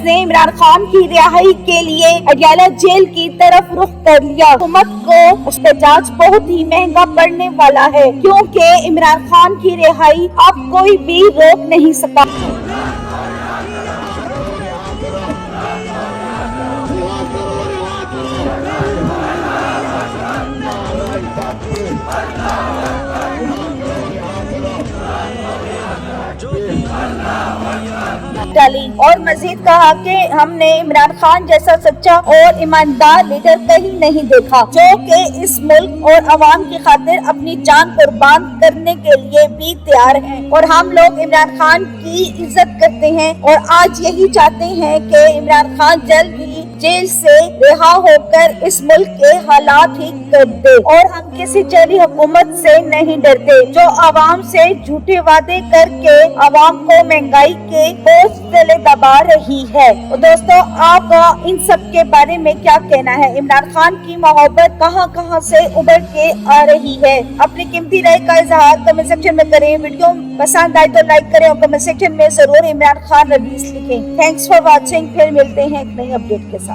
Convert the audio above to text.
نے عمران خان کی رہائی کے لیے اڈیالہ جیل کی طرف رخ کر لیا۔ حکومت کو احتجاج بہت ہی مہنگا پڑنے والا ہے، کیونکہ عمران خان کی رہائی اب کوئی بھی روک نہیں سکا۔ اور مزید کہا کہ ہم نے عمران خان جیسا سچا اور ایماندار لیڈر کہیں نہیں دیکھا، جو کہ اس ملک اور عوام کی خاطر اپنی جان قربان کرنے کے لیے بھی تیار ہیں۔ اور ہم لوگ عمران خان کی عزت کرتے ہیں اور آج یہی چاہتے ہیں کہ عمران خان جلد ہی جیل سے رہا ہو کر اس ملک کے حالات ٹھیک کر دے۔ اور ہم کسی چلی حکومت سے نہیں ڈرتے جو عوام سے جھوٹے وعدے کر کے عوام کو مہنگائی کے بوجھ تلے دبا رہی ہے۔ دوستو، آپ کا ان سب کے بارے میں کیا کہنا ہے؟ عمران خان کی محبت کہاں کہاں سے ابھر کے آ رہی ہے؟ اپنی قیمتی رائے کا اظہار کمنٹ سیکشن میں کریں۔ ویڈیو پسند آئے تو لائک کریں اور کمنٹ سیکشن میں ضرور عمران خان ریلیز لکھیں۔ تھینکس فار واچنگ، پھر ملتے ہیں ایک نئی اپڈیٹ کے ساتھ۔